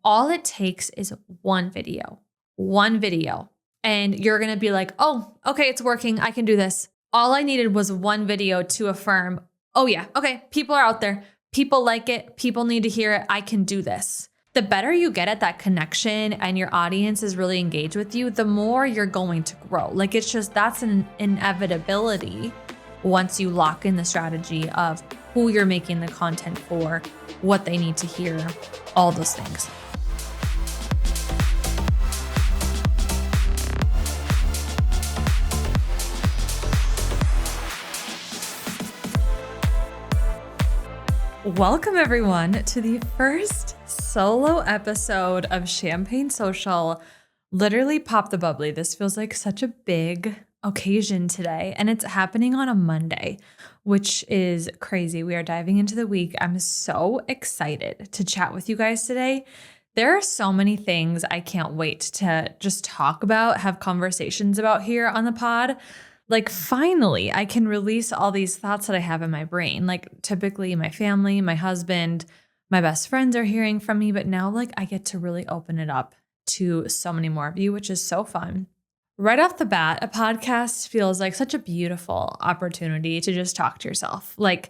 all it takes is one video, and you're going to be like, oh, okay, it's working. I can do this. All I needed was one video to affirm, oh yeah, okay, people are out there. People like it. People need to hear it. I can do this. The better you get at that connection and your audience is really engaged with you, the more you're going to grow. Like it's just, that's an inevitability once you lock in the strategy of who you're making the content for, what they need to hear, all those things. Welcome everyone to the first solo episode of Champagne Social. Literally pop the bubbly. This feels like such a big occasion today, and it's happening on a Monday, which is crazy. We are diving into the week. I'm so excited to chat with you guys today. There are so many things I can't wait to just talk about, have conversations about here on the pod. Like finally, I can release all these thoughts that I have in my brain. Like typically my family, my husband, my best friends are hearing from me, but now like I get to really open it up to so many more of you, which is so fun. Right off the bat, a podcast feels like such a beautiful opportunity to just talk to yourself. Like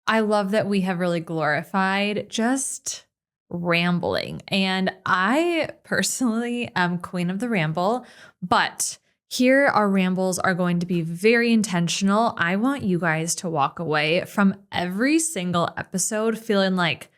I love that we have really glorified just rambling. And I personally am queen of the ramble, but here, our rambles are going to be very intentional. I want you guys to walk away from every single episode feeling like,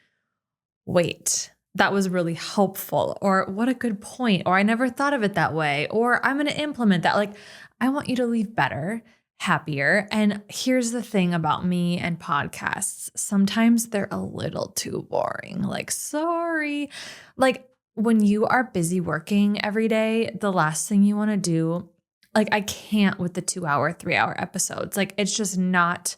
wait, that was really helpful, or what a good point, or I never thought of it that way, or I'm going to implement that. Like, I want you to leave better, happier. And here's the thing about me and podcasts. Sometimes they're a little too boring. Like, sorry. Like, when you are busy working every day, the last thing you want to do, like I can't with the 2-hour, 3-hour episodes. Like it's just not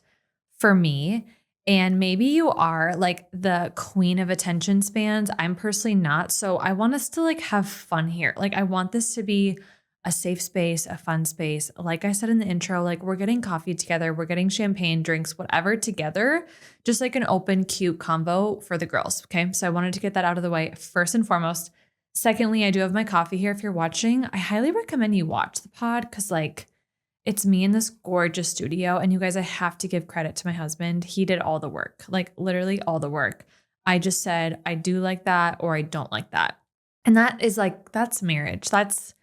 for me. And maybe you are like the queen of attention spans. I'm personally not. So I want us to like have fun here. Like I want this to be a safe space, a fun space. Like I said in the intro, like we're getting coffee together, we're getting champagne, drinks, whatever together, just like an open, cute convo for the girls. Okay. So I wanted to get that out of the way first and foremost. Secondly, I do have my coffee here. If you're watching, I highly recommend you watch the pod because like it's me in this gorgeous studio. And you guys, I have to give credit to my husband. He did all the work, like literally all the work. I just said, I do like that or I don't like that. And that is like, that's marriage. That's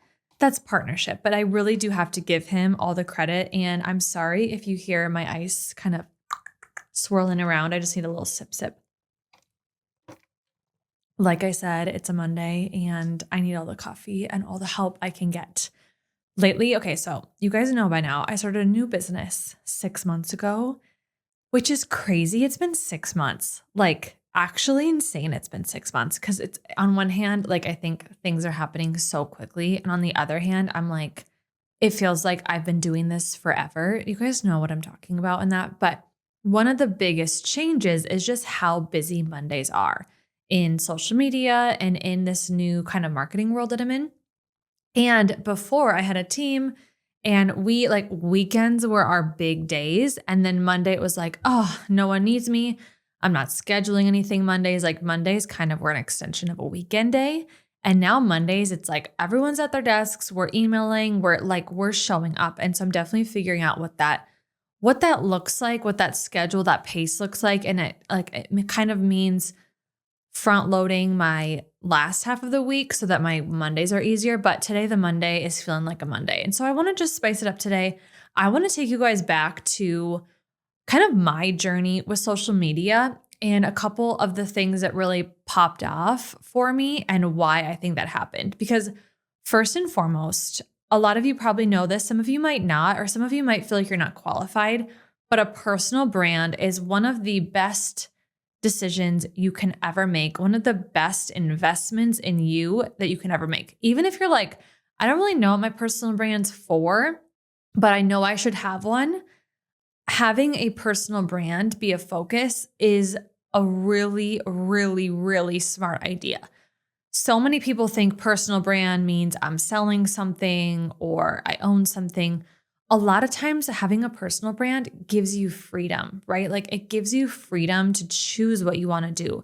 partnership. But I really do have to give him all the credit. And I'm sorry if you hear my ice kind of swirling around. I just need a little sip. Like I said, it's a Monday and I need all the coffee and all the help I can get lately. Okay, so you guys know by now, I started a new business 6 months ago, which is crazy. It's been 6 months, like actually insane. It's been 6 months because it's on one hand, like I think things are happening so quickly. And on the other hand, I'm like, it feels like I've been doing this forever. You guys know what I'm talking about in that. But one of the biggest changes is just how busy Mondays are in social media and in this new kind of marketing world that I'm in. And before I had a team and we like weekends were our big days. And then Monday it was like, oh, no one needs me. I'm not scheduling anything Mondays. Like Mondays kind of were an extension of a weekend day. And now Mondays, it's like everyone's at their desks. We're emailing, we're showing up. And so I'm definitely figuring out what that looks like, what that schedule, that pace looks like. And it kind of means front loading my last half of the week so that my Mondays are easier. But today the Monday is feeling like a Monday. And so I want to just spice it up today. I want to take you guys back to kind of my journey with social media and a couple of the things that really popped off for me and why I think that happened. Because first and foremost, a lot of you probably know this. Some of you might not, or some of you might feel like you're not qualified, but a personal brand is one of the best decisions you can ever make, one of the best investments in you that you can ever make. Even if you're like, I don't really know what my personal brand's for, but I know I should have one. Having a personal brand be a focus is a really, really, really smart idea. So many people think personal brand means I'm selling something or I own something. A lot of times having a personal brand gives you freedom, right? Like it gives you freedom to choose what you want to do.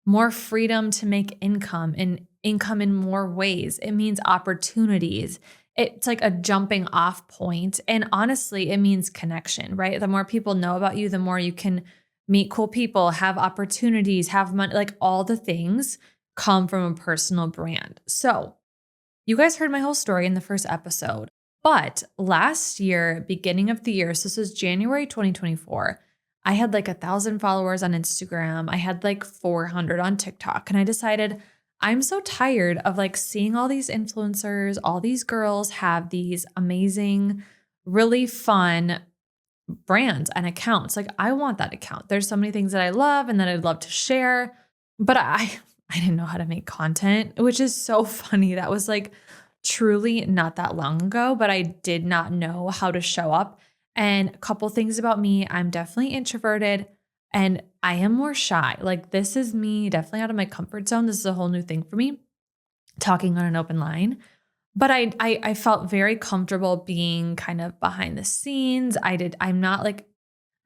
more freedom to make income and income in more ways. It means opportunities. It's like a jumping off point. And honestly, it means connection, right? The more people know about you, the more you can meet cool people, have opportunities, have money, like all the things come from a personal brand. So you guys heard my whole story in the first episode. But last year, beginning of the year, so this is January 2024, I had like 1,000 followers on Instagram. I had like 400 on TikTok. And I decided I'm so tired of like seeing all these influencers, all these girls have these amazing, really fun brands and accounts. Like I want that account. There's so many things that I love and that I'd love to share, but I didn't know how to make content, which is so funny. That was like truly not that long ago, but I did not know how to show up. And a couple things about me, I'm definitely introverted and I am more shy. Like this is me definitely out of my comfort zone. This is a whole new thing for me, talking on an open line. But I felt very comfortable being kind of behind the scenes. I'm not like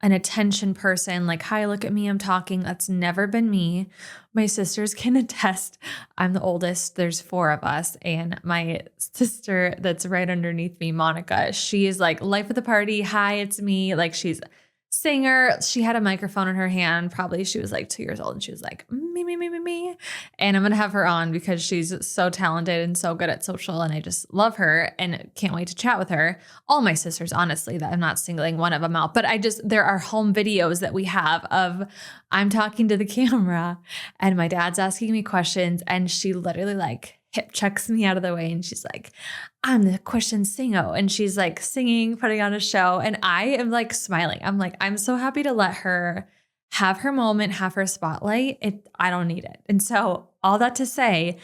an attention person, like, hi, look at me, I'm talking. That's never been me. My sisters can attest. I'm the oldest. There's 4 of us. And my sister that's right underneath me, Monica, she is like life of the party. Hi, it's me. Like she's a singer. She had a microphone in her hand. Probably she was like 2 years old and she was like, me. And I'm going to have her on because she's so talented and so good at social. And I just love her and can't wait to chat with her. All my sisters, honestly, that I'm not singling one of them out, but there are home videos that we have of I'm talking to the camera and my dad's asking me questions and she literally like hip checks me out of the way and she's like, I'm the question singo. And she's like singing, putting on a show. And I am like smiling. I'm like, I'm so happy to let her have her moment, have her spotlight. I don't need it. And so all that to say,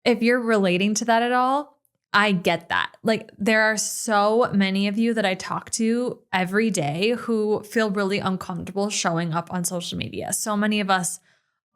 if you're relating to that at all, I get that. Like there are so many of you that I talk to every day who feel really uncomfortable showing up on social media. So many of us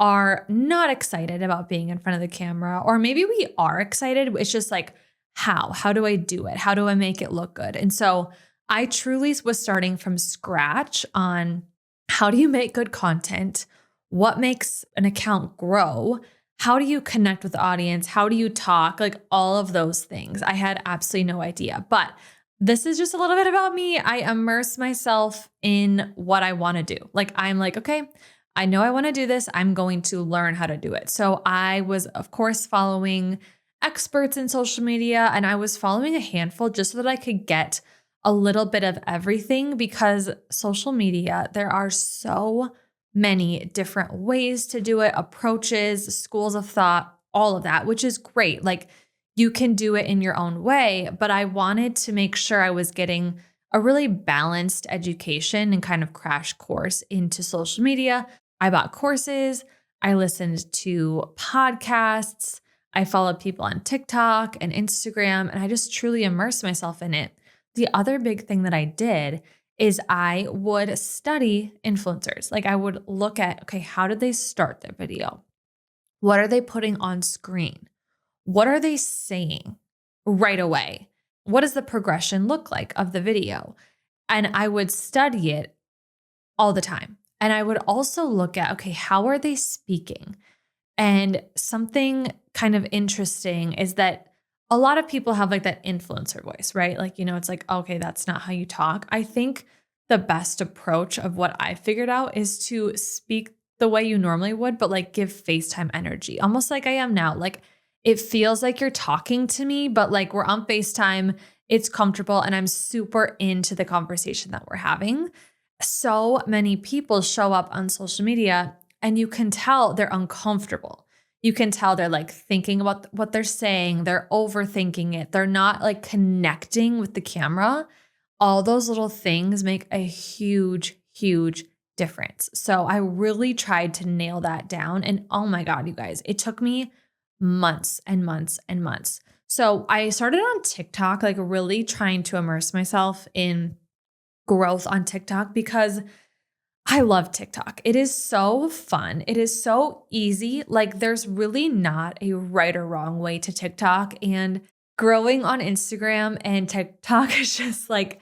are not excited about being in front of the camera, or maybe we are excited. It's just like, how do I do it? How do I make it look good? And so I truly was starting from scratch on how do you make good content? What makes an account grow? How do you connect with the audience? How do you talk? Like all of those things. I had absolutely no idea, but this is just a little bit about me. I immerse myself in what I want to do. Like I'm like, okay, I know I want to do this. I'm going to learn how to do it. So I was, of course, following experts in social media and I was following a handful just so that I could get a little bit of everything because social media, there are so many different ways to do it, approaches, schools of thought, all of that, which is great. Like you can do it in your own way, but I wanted to make sure I was getting a really balanced education and kind of crash course into social media. I bought courses, I listened to podcasts, I followed people on TikTok and Instagram, and I just truly immersed myself in it. The other big thing that I did is I would study influencers. Like I would look at, okay, how did they start their video? What are they putting on screen? What are they saying right away? What does the progression look like of the video? And I would study it all the time. And I would also look at, okay, how are they speaking? And something kind of interesting is that a lot of people have like that influencer voice, right? Like, it's like, okay, that's not how you talk. I think the best approach of what I figured out is to speak the way you normally would, but like give FaceTime energy, almost like I am now. Like it feels like you're talking to me, but like we're on FaceTime, it's comfortable, and I'm super into the conversation that we're having. So many people show up on social media and you can tell they're uncomfortable. You can tell they're like thinking about what they're saying. They're overthinking it. They're not like connecting with the camera. All those little things make a huge, huge difference. So I really tried to nail that down. And oh my God, you guys, it took me months and months and months. So I started on TikTok, like really trying to immerse myself in growth on TikTok because I love TikTok. It is so fun. It is so easy. Like there's really not a right or wrong way to TikTok, and growing on Instagram and TikTok is just like,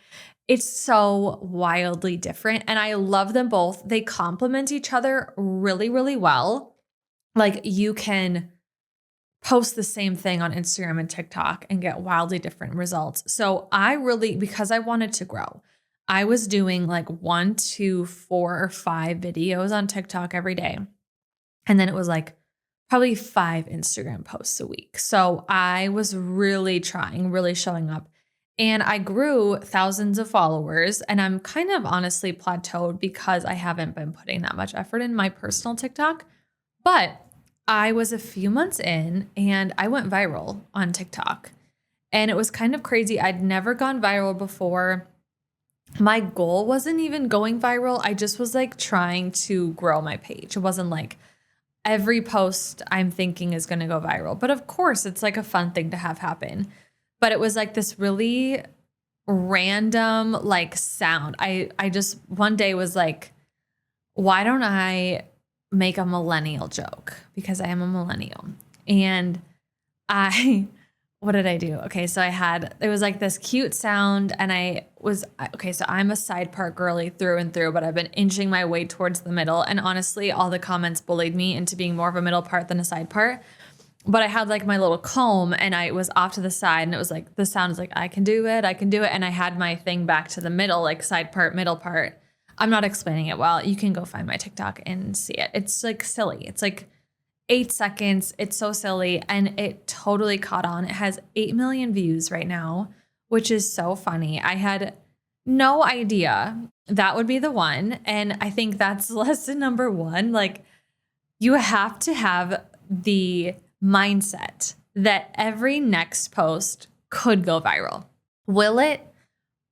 it's so wildly different. And I love them both. They complement each other really, really well. like you can post the same thing on Instagram and TikTok and get wildly different results. So because I wanted to grow, I was doing like 1 to 4 or 5 videos on TikTok every day. And then it was like probably 5 Instagram posts a week. So I was really trying, really showing up. And I grew thousands of followers. And I'm kind of honestly plateaued because I haven't been putting that much effort in my personal TikTok. But I was a few months in and I went viral on TikTok. And it was kind of crazy. I'd never gone viral before. My goal wasn't even going viral. I just was like trying to grow my page. It wasn't like every post I'm thinking is going to go viral. But of course, it's like a fun thing to have happen. But it was like this really random like sound. I just one day was like, why don't I make a millennial joke? Because I am a millennial. And what did I do? Okay, so it was like this cute sound and so I'm a side part girly through and through, but I've been inching my way towards the middle. And honestly, all the comments bullied me into being more of a middle part than a side part. But I had like my little comb and I was off to the side and it was like, the sound is like, I can do it. And I had my thing back to the middle, like side part, middle part. I'm not explaining it well. You can go find my TikTok and see it. It's like silly. It's like 8 seconds. It's so silly. And it totally caught on. It has 8 million views right now, which is so funny. I had no idea that would be the one. And I think that's lesson number 1. Like, you have to have the mindset that every next post could go viral. Will it?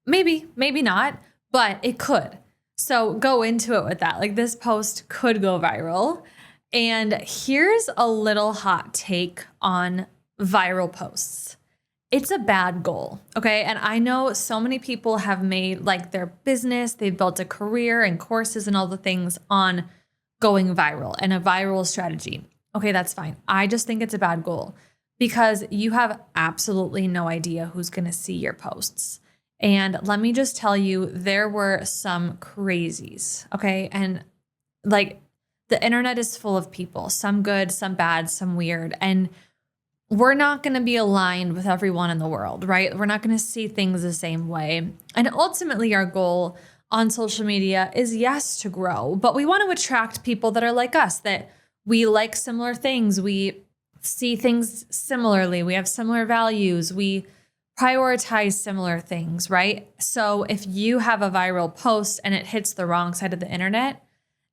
Maybe, maybe not, but it could. So go into it with that. Like, this post could go viral. And here's a little hot take on viral posts. It's a bad goal, okay? And I know so many people have made like their business, they've built a career and courses and all the things on going viral and a viral strategy. Okay, that's fine. I just think it's a bad goal because you have absolutely no idea who's going to see your posts. And let me just tell you, there were some crazies, okay? And like, the internet is full of people, some good, some bad, some weird. And we're not going to be aligned with everyone in the world, right? We're not going to see things the same way. And ultimately, our goal on social media is, yes, to grow, but we want to attract people that are like us, that we like similar things. We see things similarly. We have similar values. We prioritize similar things, right? So if you have a viral post and it hits the wrong side of the internet,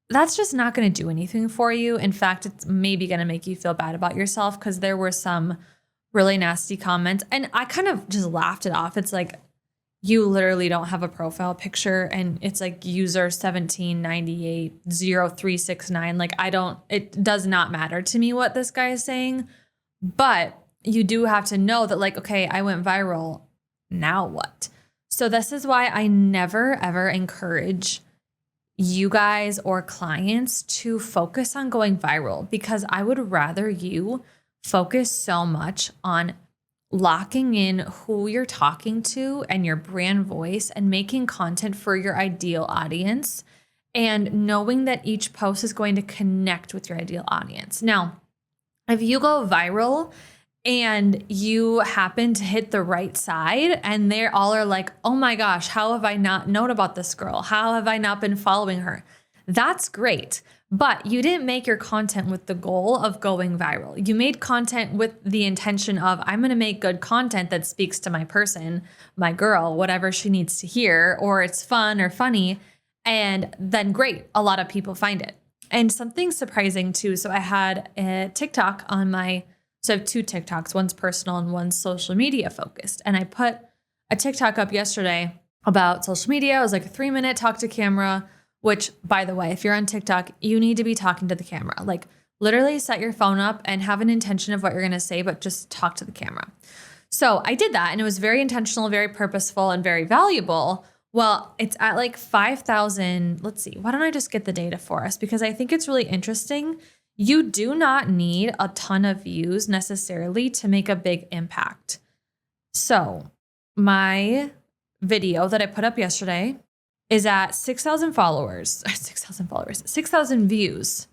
that's just not going to do anything for you. In fact, it's maybe going to make you feel bad about yourself because there were some really nasty comments. And I kind of just laughed it off. It's like, you literally don't have a profile picture and it's like user 17980369. Like, it does not matter to me what this guy is saying. But you do have to know that, like, okay, I went viral. Now what? So this is why I never, ever encourage you guys or clients to focus on going viral, because I would rather you focus so much on locking in who you're talking to and your brand voice and making content for your ideal audience and knowing that each post is going to connect with your ideal audience. Now, if you go viral and you happen to hit the right side and they all are like, oh my gosh, how have I not known about this girl? How have I not been following her? That's great. But you didn't make your content with the goal of going viral. You made content with the intention of, I'm going to make good content that speaks to my person, my girl, whatever she needs to hear, or it's fun or funny. And then great, a lot of people find it. And something surprising too. So I had a TikTok on so I have 2 TikToks, one's personal and one's social media focused. And I put a TikTok up yesterday about social media. It was like a 3-minute talk to camera, which, by the way, if you're on TikTok, you need to be talking to the camera. Like, literally set your phone up and have an intention of what you're going to say, but just talk to the camera. So I did that and it was very intentional, very purposeful, and very valuable. Well, it's at like 5,000. Let's see. Why don't I just get the data for us? Because I think it's really interesting. You do not need a ton of views necessarily to make a big impact. So my video that I put up yesterday is at 6,000 views.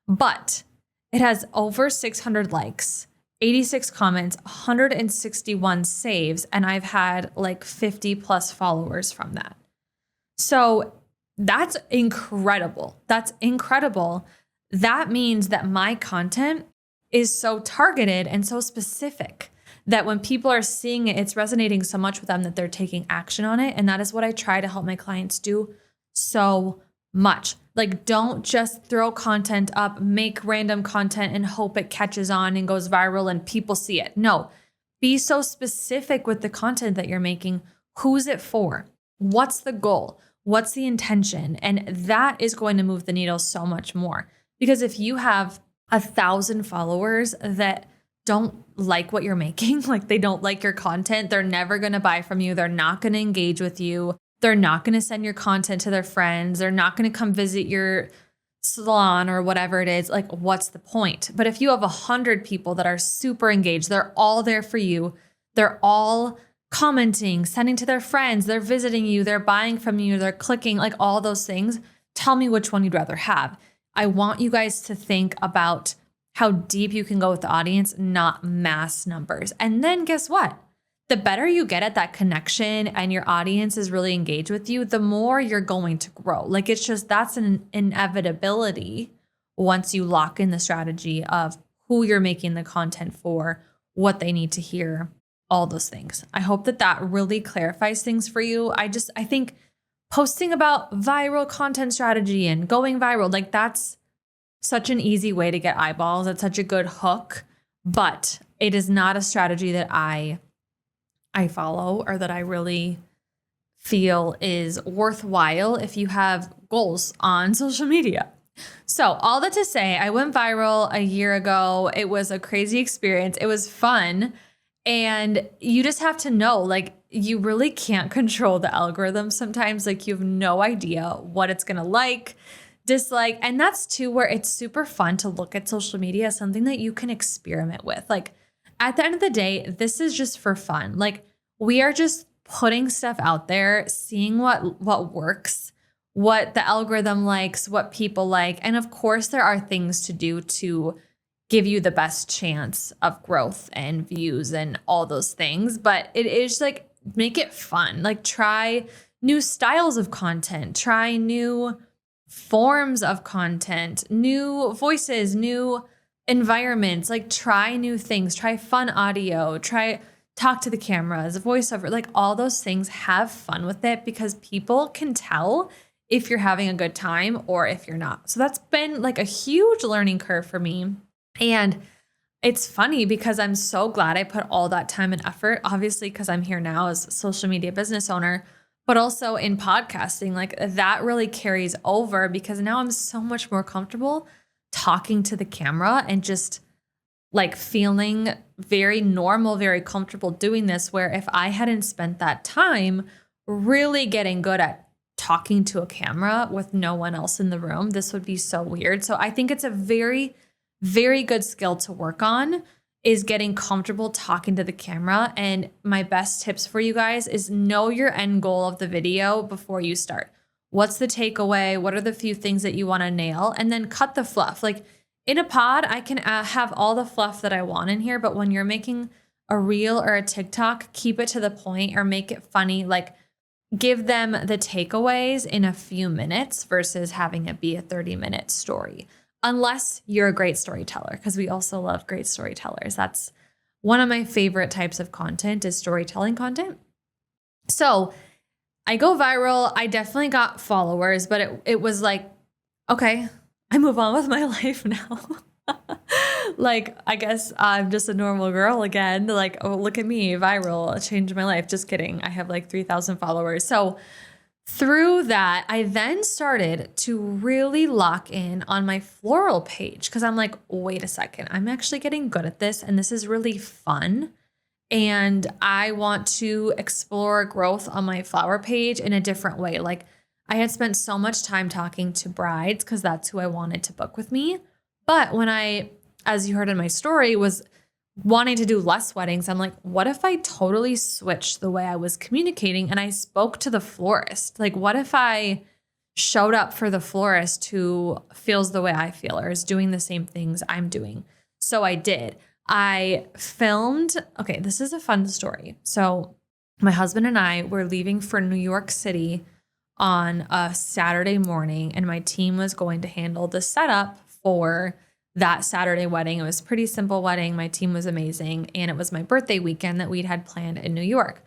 But It has over 600 likes, 86 comments, 161 saves, and I've had like 50 plus followers from that. So that's incredible. That's incredible. That means that my content is so targeted and so specific that when people are seeing it, it's resonating so much with them that they're taking action on it. And that is what I try to help my clients do so much. Like, don't just throw content up, make random content and hope it catches on and goes viral and people see it. No, be so specific with the content that you're making. Who's it for? What's the goal? What's the intention? And that is going to move the needle so much more. Because if you have 1,000 followers that don't like what you're making, like they don't like your content, they're never going to buy from you. They're not going to engage with you. They're not going to send your content to their friends. They're not going to come visit your salon or whatever it is. Like, what's the point? But if you have 100 people that are super engaged, they're all there for you. They're all commenting, sending to their friends, they're visiting you, they're buying from you, they're clicking, like all those things. Tell me which one you'd rather have. I want you guys to think about how deep you can go with the audience, not mass numbers. And then guess what? The better you get at that connection and your audience is really engaged with you, the more you're going to grow. Like, it's just, that's an inevitability once you lock in the strategy of who you're making the content for, what they need to hear, all those things. I hope that that really clarifies things for you. I think posting about viral content strategy and going viral, like that's such an easy way to get eyeballs. It's such a good hook, but it is not a strategy that I follow or that I really feel is worthwhile if you have goals on social media. So all that to say, I went viral a year ago. It was a crazy experience. It was fun. And you just have to know, like, you really can't control the algorithm sometimes. Like, you have no idea what it's going to dislike. And that's too where it's super fun to look at social media as something that you can experiment with. Like, at the end of the day, this is just for fun. Like, we are just putting stuff out there, seeing what works, what the algorithm likes, what people like. And of course, there are things to do to give you the best chance of growth and views and all those things. But it is like, make it fun. Like, try new styles of content, try new forms of content, new voices, new environments, like try new things, try fun audio, try talk to the cameras, voiceover, like all those things. Have fun with it because people can tell if you're having a good time or if you're not. So that's been like a huge learning curve for me. And it's funny because I'm so glad I put all that time and effort, obviously, because I'm here now as a social media business owner, but also in podcasting. Like, that really carries over because now I'm so much more comfortable talking to the camera and just like feeling very normal, very comfortable doing this, where if I hadn't spent that time really getting good at talking to a camera with no one else in the room, this would be so weird. So I think it's a very, very good skill to work on, is getting comfortable talking to the camera. And my best tips for you guys is know your end goal of the video before you start. What's the takeaway? What are the few things that you want to nail? And then cut the fluff. Like, in a pod, I can have all the fluff that I want in here, but when you're making a reel or a TikTok, keep it to the point or make it funny. Like, give them the takeaways in a few minutes versus having it be a 30-minute story. Unless you're a great storyteller, because we also love great storytellers. That's one of my favorite types of content, is storytelling content. So I go viral. I definitely got followers, but it was like, okay, I move on with my life now. Like, I guess I'm just a normal girl again. Like, oh, look at me, viral, I changed my life. Just kidding. I have like 3,000 followers. So through that, I then started to really lock in on my floral page because I'm like, wait a second, I'm actually getting good at this and this is really fun. And I want to explore growth on my flower page in a different way. Like, I had spent so much time talking to brides because that's who I wanted to book with me. But when I, as you heard in my story, was wanting to do less weddings, I'm like, what if I totally switched the way I was communicating and I spoke to the florist? Like, what if I showed up for the florist who feels the way I feel or is doing the same things I'm doing. So I did. I filmed. Okay, this is a fun story. So my husband and I were leaving for New York City on a Saturday morning, and my team was going to handle the setup for that Saturday wedding. It was a pretty simple wedding. My team was amazing, and it was my birthday weekend that we'd had planned in New York.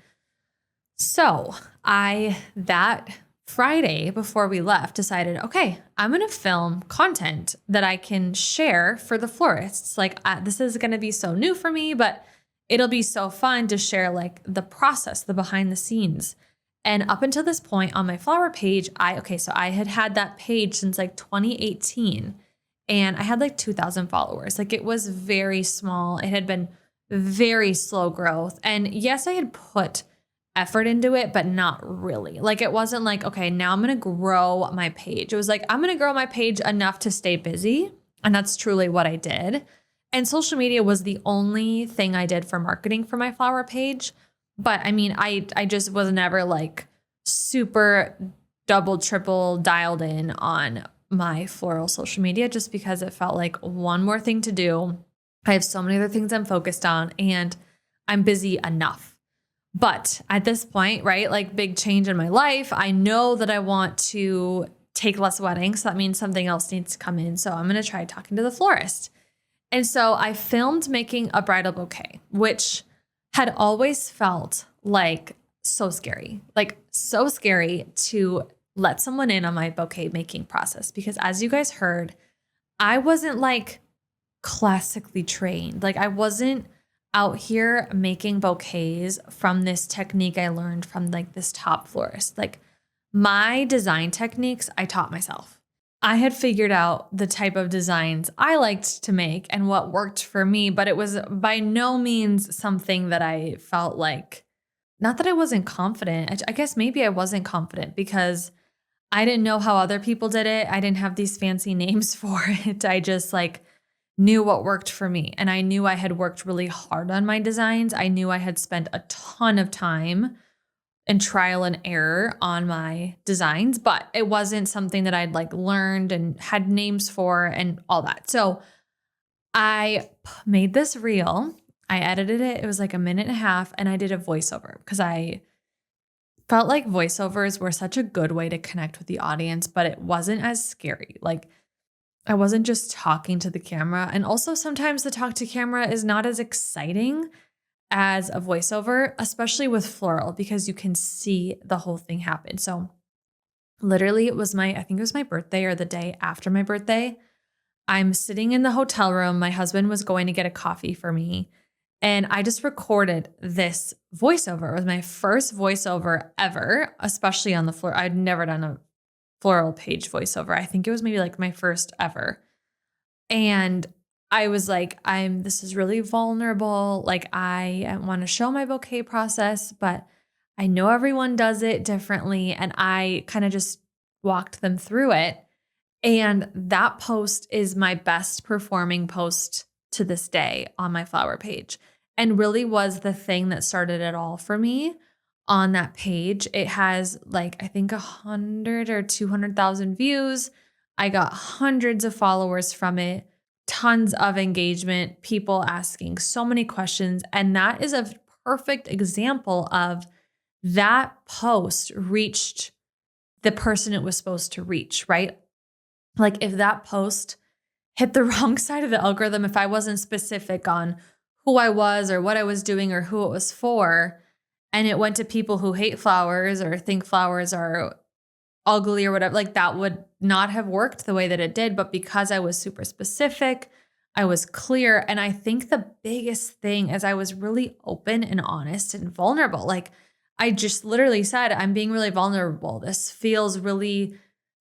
So that Friday before we left, decided, okay, I'm going to film content that I can share for the florists. Like, this is going to be so new for me, but it'll be so fun to share like the process, the behind the scenes. And up until this point on my flower page, so I had that page since like 2018, and I had like 2,000 followers. Like, it was very small. It had been very slow growth. And yes, I had put effort into it, but not really. Like, it wasn't like, okay, now I'm going to grow my page. It was like, I'm going to grow my page enough to stay busy. And that's truly what I did. And social media was the only thing I did for marketing for my flower page. But I mean, I just was never like super double, triple dialed in on my floral social media, just because it felt like one more thing to do. I have so many other things I'm focused on, and I'm busy enough. But at this point, right, like, big change in my life, I know that I want to take less weddings. So that means something else needs to come in. So I'm going to try talking to the florist. And so I filmed making a bridal bouquet, which had always felt like so scary to let someone in on my bouquet making process. Because as you guys heard, I wasn't like classically trained. Like, I wasn't out here making bouquets from this technique I learned from like this top florist. Like, my design techniques, I taught myself. I had figured out the type of designs I liked to make and what worked for me, but it was by no means something that I felt like, not that I wasn't confident. I guess maybe I wasn't confident because I didn't know how other people did it. I didn't have these fancy names for it. I just like knew what worked for me. And I knew I had worked really hard on my designs. I knew I had spent a ton of time and trial and error on my designs, but it wasn't something that I'd like learned and had names for and all that. So I made this reel. I edited it. It was like a minute and a half, and I did a voiceover because I felt like voiceovers were such a good way to connect with the audience, but it wasn't as scary. Like, I wasn't just talking to the camera. And also sometimes the talk to camera is not as exciting as a voiceover, especially with floral, because you can see the whole thing happen. So literally I think it was my birthday or the day after my birthday. I'm sitting in the hotel room. My husband was going to get a coffee for me, and I just recorded this voiceover. It was my first voiceover ever, especially on the floor. I'd never done a floral page voiceover. I think it was maybe like my first ever. And I was like, this is really vulnerable. Like, I want to show my bouquet process, but I know everyone does it differently. And I kind of just walked them through it. And that post is my best performing post to this day on my flower page, and really was the thing that started it all for me on that page. It has like, I think 100 or 200,000 views. I got hundreds of followers from it. Tons of engagement, people asking so many questions. And that is a perfect example of that post reached the person it was supposed to reach, right? Like, if that post hit the wrong side of the algorithm, if I wasn't specific on who I was or what I was doing or who it was for, and it went to people who hate flowers or think flowers are ugly or whatever, like, that would not have worked the way that it did. But because I was super specific, I was clear. And I think the biggest thing is I was really open and honest and vulnerable. Like, I just literally said, I'm being really vulnerable. This feels really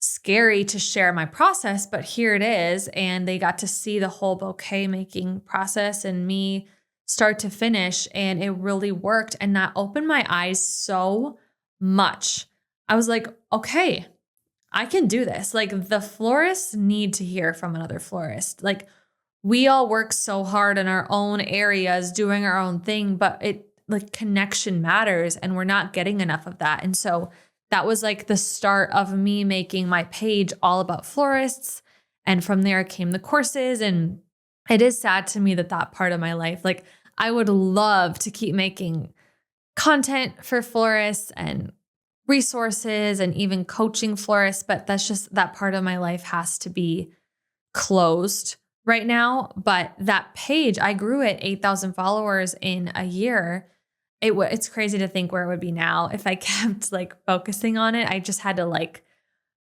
scary to share my process, but here it is. And they got to see the whole bouquet making process and me start to finish. And it really worked. And that opened my eyes so much. I was like, okay, I can do this. Like, the florists need to hear from another florist. Like, we all work so hard in our own areas doing our own thing, but connection matters, and we're not getting enough of that. And so that was like the start of me making my page all about florists. And from there came the courses. And it is sad to me that that part of my life, like I would love to keep making content for florists and resources and even coaching florists, but that's just that part of my life has to be closed right now. But that page, I grew it 8,000 followers in a year. It's crazy to think where it would be now if I kept like focusing on it. I just had to like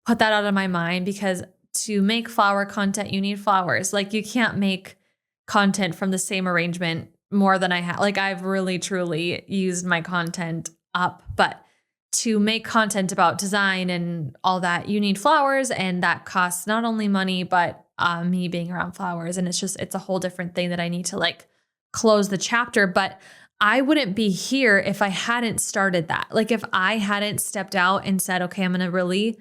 put that out of my mind, because to make flower content, you need flowers. Like you can't make content from the same arrangement more than I have. Like I've really truly used my content up, but to make content about design and all that, you need flowers, and that costs not only money, but me being around flowers. And it's a whole different thing that I need to like close the chapter. But I wouldn't be here if I hadn't started that. Like if I hadn't stepped out and said, okay, I'm going to really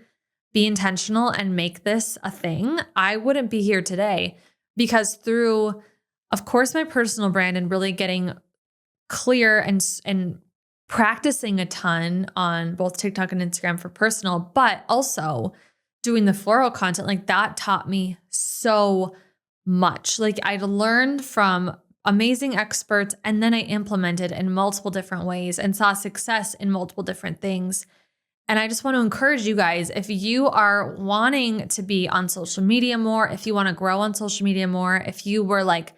be intentional and make this a thing, I wouldn't be here today. Because through, of course, my personal brand and really getting clear and practicing a ton on both TikTok and Instagram for personal, but also doing the floral content, like that taught me so much. Like I'd learned from amazing experts, and then I implemented in multiple different ways and saw success in multiple different things. And I just want to encourage you guys, if you are wanting to be on social media more, if you want to grow on social media more, if you were like,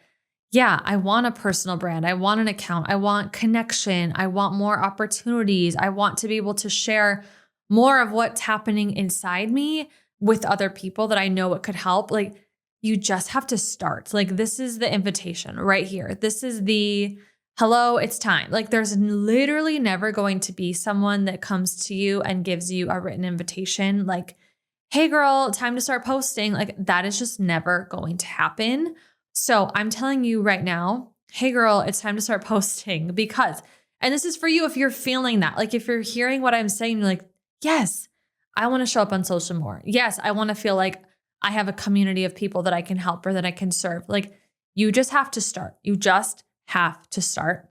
yeah, I want a personal brand, I want an account, I want connection, I want more opportunities, I want to be able to share more of what's happening inside me with other people that I know it could help, like you just have to start. Like this is the invitation right here. This is the hello, it's time. Like there's literally never going to be someone that comes to you and gives you a written invitation like, hey girl, time to start posting. Like that is just never going to happen. So I'm telling you right now, hey girl, it's time to start posting, because, and this is for you if you're feeling that, like if you're hearing what I'm saying, you're like, yes, I want to show up on social more. Yes, I want to feel like I have a community of people that I can help or that I can serve. Like you just have to start. You just have to start.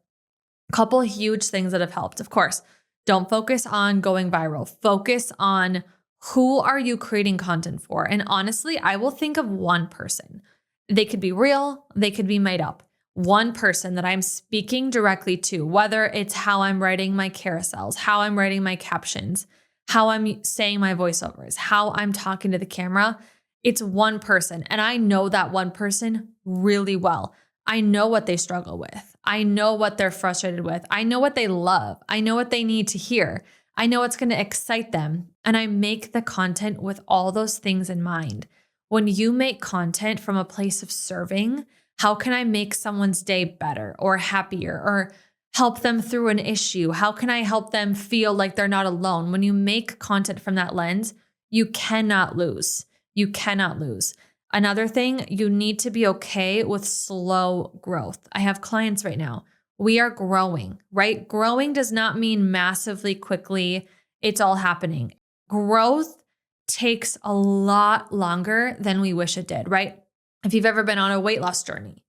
A couple of huge things that have helped. Of course, don't focus on going viral. Focus on who are you creating content for? And honestly, I will think of one person. They could be real, they could be made up. One person that I'm speaking directly to, whether it's how I'm writing my carousels, how I'm writing my captions, how I'm saying my voiceovers, how I'm talking to the camera. It's one person. And I know that one person really well. I know what they struggle with. I know what they're frustrated with. I know what they love. I know what they need to hear. I know what's going to excite them. And I make the content with all those things in mind. When you make content from a place of serving, how can I make someone's day better or happier or help them through an issue? How can I help them feel like they're not alone? When you make content from that lens, you cannot lose. You cannot lose. Another thing, you need to be okay with slow growth. I have clients right now. We are growing, right? Growing does not mean massively quickly. It's all happening. Growth takes a lot longer than we wish it did, right? If you've ever been on a weight loss journey,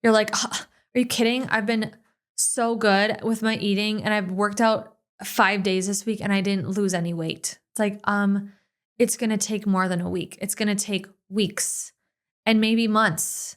you're like, oh, are you kidding? I've been so good with my eating and I've worked out 5 days this week and I didn't lose any weight. It's like, it's going to take more than a week. It's going to take weeks and maybe months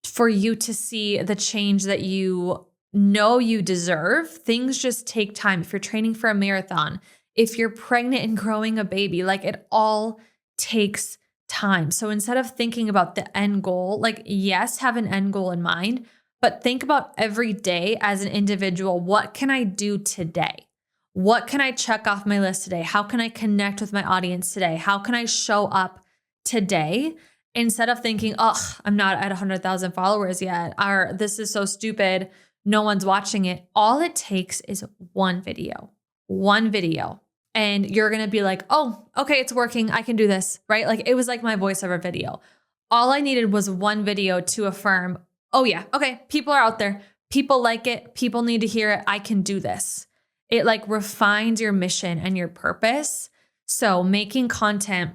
for you to see the change that you know you deserve. Things just take time. If you're training for a marathon, if you're pregnant and growing a baby, like it all takes time. So instead of thinking about the end goal, like yes, have an end goal in mind, but think about every day as an individual. What can I do today? What can I check off my list today? How can I connect with my audience today? How can I show up today? Instead of thinking, oh, I'm not at 100,000 followers yet, or this is so stupid, no one's watching it. All it takes is one video, and you're going to be like, oh, okay, it's working. I can do this, right? Like it was like my voiceover video. All I needed was one video to affirm, oh yeah, okay, people are out there. People like it. People need to hear it. I can do this. It like refines your mission and your purpose. So making content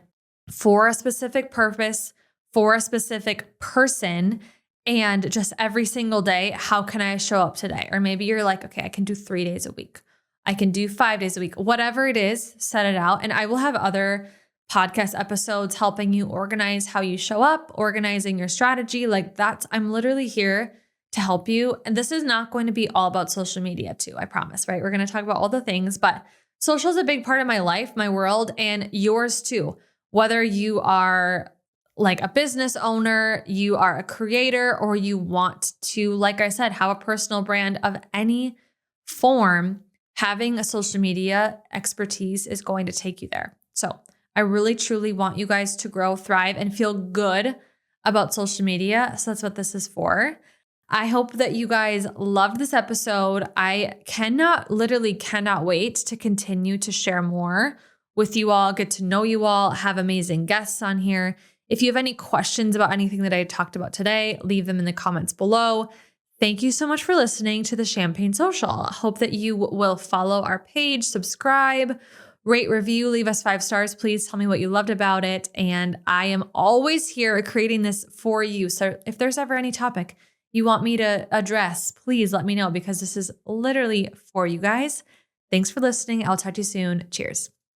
for a specific purpose, for a specific person, and just every single day, how can I show up today? Or maybe you're like, okay, I can do 3 days a week. I can do 5 days a week, whatever it is, set it out. And I will have other podcast episodes helping you organize how you show up, organizing your strategy. I'm literally here to help you. And this is not going to be all about social media too, I promise, right? We're going to talk about all the things, but social is a big part of my life, my world, and yours too. Whether you are like a business owner, you are a creator, or you want to, like I said, have a personal brand of any form, having a social media expertise is going to take you there. So I really, truly want you guys to grow, thrive, and feel good about social media. So that's what this is for. I hope that you guys loved this episode. I literally cannot wait to continue to share more with you all, get to know you all, have amazing guests on here. If you have any questions about anything that I talked about today, leave them in the comments below. Thank you so much for listening to the Champagne Social. Hope that you will follow our page, subscribe, rate, review, leave us 5 stars. Please tell me what you loved about it. And I am always here creating this for you. So if there's ever any topic you want me to address, please let me know, because this is literally for you guys. Thanks for listening. I'll talk to you soon. Cheers.